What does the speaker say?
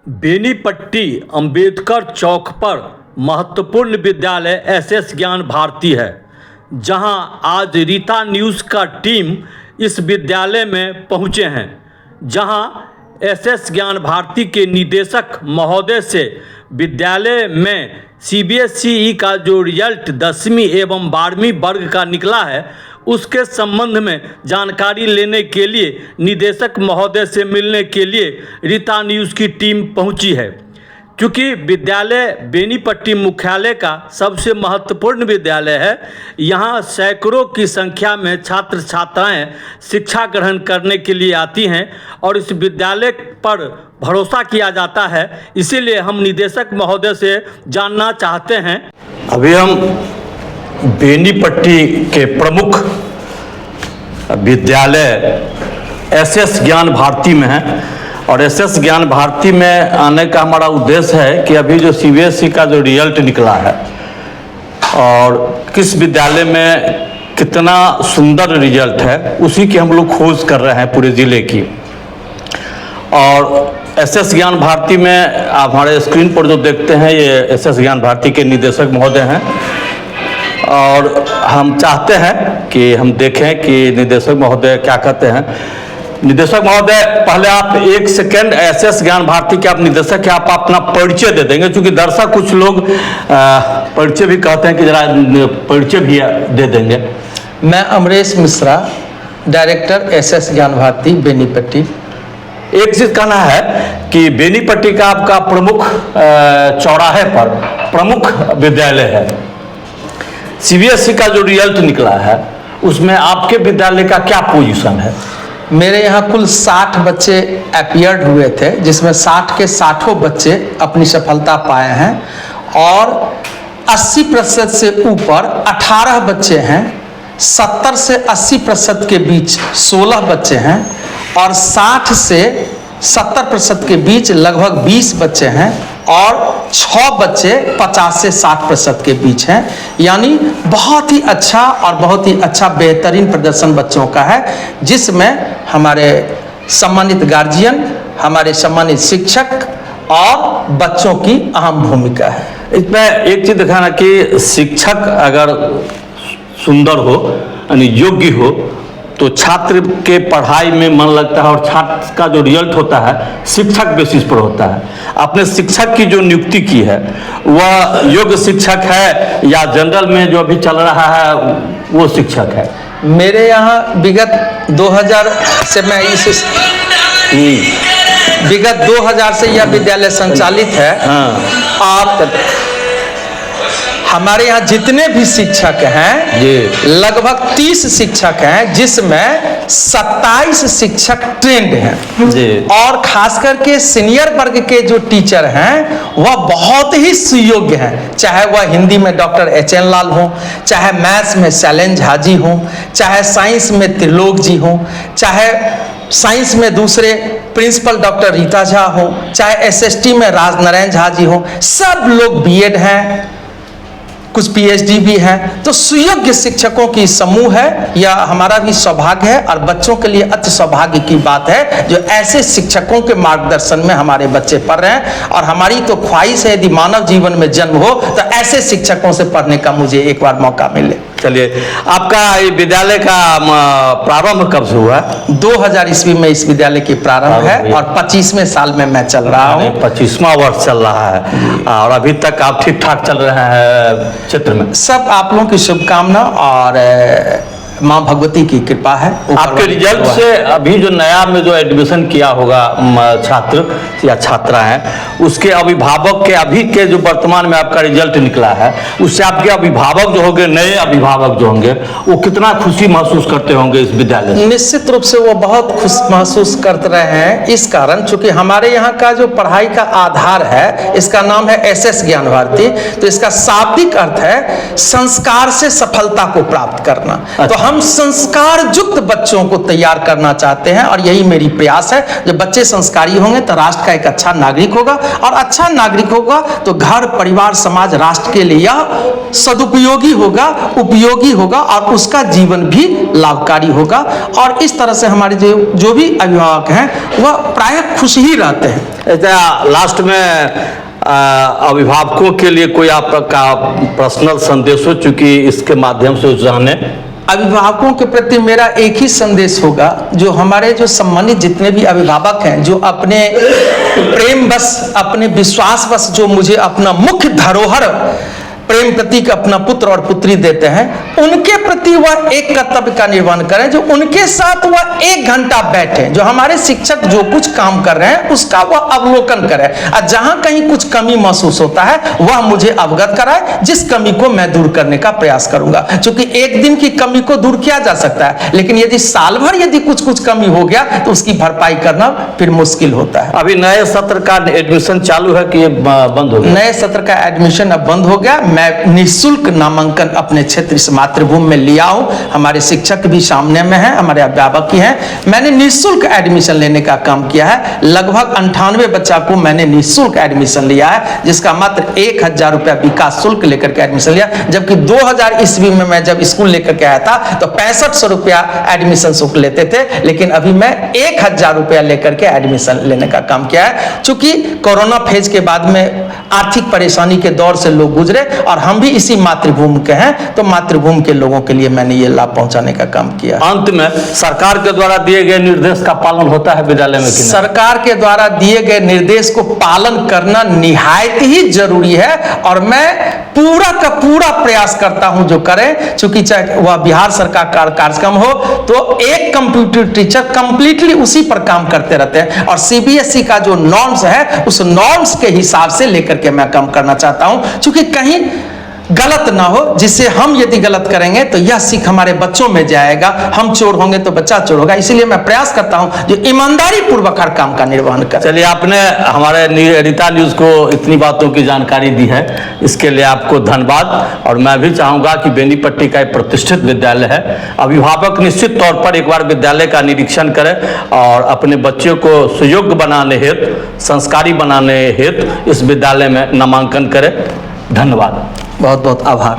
बेनीपट्टी अंबेडकर चौक पर महत्वपूर्ण विद्यालय एसएस ज्ञान भारती है, जहां आज रीता न्यूज़ का टीम इस विद्यालय में पहुंचे हैं, जहां एसएस ज्ञान भारती के निदेशक महोदय से विद्यालय में सीबीएसई का जो रिजल्ट 10वीं एवं 12वीं वर्ग का निकला है उसके संबंध में जानकारी लेने के लिए निदेशक महोदय से मिलने के लिए रीता न्यूज़ की टीम पहुंची है। क्योंकि विद्यालय बेनीपट्टी मुख्यालय का सबसे महत्वपूर्ण विद्यालय है, यहाँ सैकड़ों की संख्या में छात्र छात्राएं शिक्षा ग्रहण करने के लिए आती हैं और इस विद्यालय पर भरोसा किया जाता है। इसीलिए हम निदेशक महोदय से जानना चाहते हैं। अभी हम बेनीपट्टी के प्रमुख विद्यालय एसएस ज्ञान भारती में हैं और एसएस ज्ञान भारती में आने का हमारा उद्देश्य है कि अभी जो सीबीएसई का जो रिजल्ट निकला है और किस विद्यालय में कितना सुंदर रिजल्ट है, उसी की हम लोग खोज कर रहे हैं पूरे ज़िले की। और एसएस ज्ञान भारती में आप हमारे स्क्रीन पर जो देखते हैं, ये एसएस ज्ञान भारती के निदेशक महोदय हैं और हम चाहते हैं कि हम देखें कि निदेशक महोदय क्या कहते हैं। निदेशक महोदय, पहले आप एक सेकेंड एसएस ज्ञान भारती के आप निदेशक हैं, आप अपना परिचय दे देंगे, क्योंकि दर्शक कुछ लोग परिचय भी कहते हैं कि जरा परिचय भी दे देंगे। मैं अमरेश मिश्रा, डायरेक्टर एसएस ज्ञान भारती बेनीपट्टी। एक चीज़ कहना है कि बेनीपट्टी का आपका प्रमुख चौराहे पर प्रमुख विद्यालय है। सीबीएसई का जो रिजल्ट निकला है उसमें आपके विद्यालय का क्या पोजीशन है? मेरे यहाँ कुल 60 बच्चे अपीयर्ड हुए थे, जिसमें 60 के 60 बच्चे अपनी सफलता पाए हैं और 80% से ऊपर 18 बच्चे हैं, 70 से 80% के बीच 16 बच्चे हैं और 60 से 70% के बीच लगभग 20 बच्चे हैं और 6 बच्चे 50 से 60% के बीच हैं। यानी बहुत ही अच्छा और बहुत ही अच्छा बेहतरीन प्रदर्शन बच्चों का है, जिसमें हमारे सम्मानित गार्जियन, हमारे सम्मानित शिक्षक और बच्चों की अहम भूमिका है। इसमें एक चीज़ दिखाना कि शिक्षक अगर सुंदर हो यानी योग्य हो तो छात्र के पढ़ाई में मन लगता है और छात्र का जो रिजल्ट होता है शिक्षक बेसिस पर होता है। आपने शिक्षक की जो नियुक्ति की है वह योग्य शिक्षक है या जनरल में जो अभी चल रहा है वो शिक्षक है? मेरे यहाँ विगत 2000 से मैं विगत 2000 से यह विद्यालय संचालित है। और हमारे यहाँ जितने भी शिक्षक हैं लगभग 30 शिक्षक हैं, जिसमें 27 शिक्षक ट्रेंड हैं और खास करके सीनियर वर्ग के जो टीचर हैं वह बहुत ही सुयोग्य हैं। चाहे वह हिंदी में डॉक्टर एच.एन. लाल हो, चाहे मैथ्स में शैलेंद्र झा जी हों, चाहे साइंस में त्रिलोक जी हों, चाहे साइंस में दूसरे प्रिंसिपल डॉक्टर रीता झा हो, चाहे एसएसटी में राजनारायण झा जी हो, सब लोग बीएड हैं, कुछ पीएचडी भी हैं। तो सुयोग्य शिक्षकों की समूह है, यह हमारा भी सौभाग्य है और बच्चों के लिए अति सौभाग्य की बात है जो ऐसे शिक्षकों के मार्गदर्शन में हमारे बच्चे पढ़ रहे हैं। और हमारी तो ख्वाहिश है यदि मानव जीवन में जन्म हो तो ऐसे शिक्षकों से पढ़ने का मुझे एक बार मौका मिले। चलिए, आपका ये विद्यालय का प्रारंभ कब से हुआ? 2000 ईस्वी में इस विद्यालय की प्रारंभ है और 25वें साल में मैं चल रहा हूँ। 25वां वर्ष चल रहा है और अभी तक आप ठीक ठाक चल रहे हैं क्षेत्र में? सब आप लोगों की शुभकामना और माँ भगवती की कृपा है। आपके रिजल्ट से अभी जो नया में जो एडमिशन किया होगा छात्र या छात्रा हैं, उसके अभिभावक के अभी के जो वर्तमान में आपका रिजल्ट निकला है उससे आपके अभिभावक जो होंगे, नए अभिभावक जो होंगे, वो कितना खुशी महसूस करते होंगे इस विद्यालय से? निश्चित रूप से वो बहुत खुश महसूस करते रहे हैं। इस कारण चूंकि हमारे यहाँ का जो पढ़ाई का आधार है, इसका नाम है एसएस ज्ञान भारती, तो इसका शाब्दिक अर्थ है संस्कार से सफलता को प्राप्त करना। तो हम संस्कार युक्त बच्चों को तैयार करना चाहते हैं और यही मेरी प्रयास है। जब बच्चे संस्कारी होंगे तो राष्ट्र का एक अच्छा नागरिक होगा, और अच्छा नागरिक होगा तो घर, परिवार, समाज, राष्ट्र के लिए यह सदुपयोगी होगा, उपयोगी होगा और उसका जीवन भी लाभकारी होगा। और इस तरह से हमारे जो भी अभिभावक हैं वह प्रायः खुश ही रहते हैं। लास्ट में अभिभावकों के लिए कोई आपका पर्सनल संदेश हो, चूंकि इसके माध्यम से जाने अभिभावकों के प्रति मेरा एक ही संदेश होगा, जो हमारे जो सम्मानित जितने भी अभिभावक हैं, जो अपने प्रेम बस, अपने विश्वास बस जो मुझे अपना मुख्य धरोहर प्रेम प्रतीक अपना पुत्र और पुत्री देते हैं, उनके प्रति वह एक कर्तव्य का निर्वहन करें, जो उनके साथ वह 1 घंटा बैठे, जो हमारे शिक्षक जो कुछ काम कर रहे हैं उसका वह अवलोकन करें, और जहां कहीं कुछ कमी महसूस होता है वह मुझे अवगत कराए, जिस कमी को मैं दूर करने का प्रयास करूंगा। क्योंकि एक दिन की कमी को दूर किया जा सकता है, लेकिन यदि साल भर यदि कुछ कमी हो गया तो उसकी भरपाई करना फिर मुश्किल होता है। अभी नए सत्र का एडमिशन चालू है कि ये बंद हो गया? नए सत्र का एडमिशन अब बंद हो गया। मैं निःशुल्क नामांकन अपने क्षेत्र से मातृभूमि में लिया हूं। हमारे शिक्षक भी सामने में हैं, हमारे अध्यापक ही हैं। मैंने निःशुल्क एडमिशन लेने का काम किया है। लगभग 98 बच्चा को मैंने निःशुल्क एडमिशन लिया है, जिसका मात्र 1000 रुपया विकास शुल्क लेकर के एडमिशन लिया। जबकि 2000 ईस्वी में मैं जब स्कूल लेकर के आया था तो 6500 रुपया एडमिशन शुल्क लेते थे, लेकिन अभी मैं 1000 रुपया लेकर के एडमिशन लेने का काम किया है। चूंकि कोरोना फेज के बाद में आर्थिक परेशानी के दौर से लोग गुजरे और हम भी इसी मातृभूमि के हैं, तो मातृभूमि के लोगों के लिए मैंने ये लाभ पहुंचाने का काम किया। अंत में सरकार के द्वारा दिए गए निर्देश का पालन होता है विद्यालय में कि नहीं? सरकार के द्वारा दिए गए निर्देश को पालन करना निहायत ही जरूरी है, और मैं पूरा का पूरा प्रयास करता हूं जो करें। चूंकि चाहे वह बिहार सरकार का कार्यक्रम हो तो एक कंप्यूटर टीचर कंप्लीटली उसी पर काम करते रहते हैं, और सीबीएसई का जो नॉर्म्स है उस नॉर्म्स के हिसाब से लेकर के मैं काम करना चाहता हूं, क्योंकि कहीं गलत ना हो, जिससे हम यदि गलत करेंगे तो यह सीख हमारे बच्चों में जाएगा। हम चोर होंगे तो बच्चा चोर होगा। इसीलिए मैं प्रयास करता हूं जो ईमानदारी पूर्वक हर काम का निर्वहन करे। चलिए, आपने हमारे रीता न्यूज को इतनी बातों की जानकारी दी है, इसके लिए आपको धन्यवाद। और मैं भी चाहूंगा कि बेनीपट्टी का एक प्रतिष्ठित विद्यालय है, अभिभावक निश्चित तौर पर एक बार विद्यालय का निरीक्षण करें और अपने बच्चों को सुयोग्य बनाने हेतु, संस्कारी बनाने हेतु इस विद्यालय में नामांकन करें। धन्यवाद, बहुत बहुत आभार।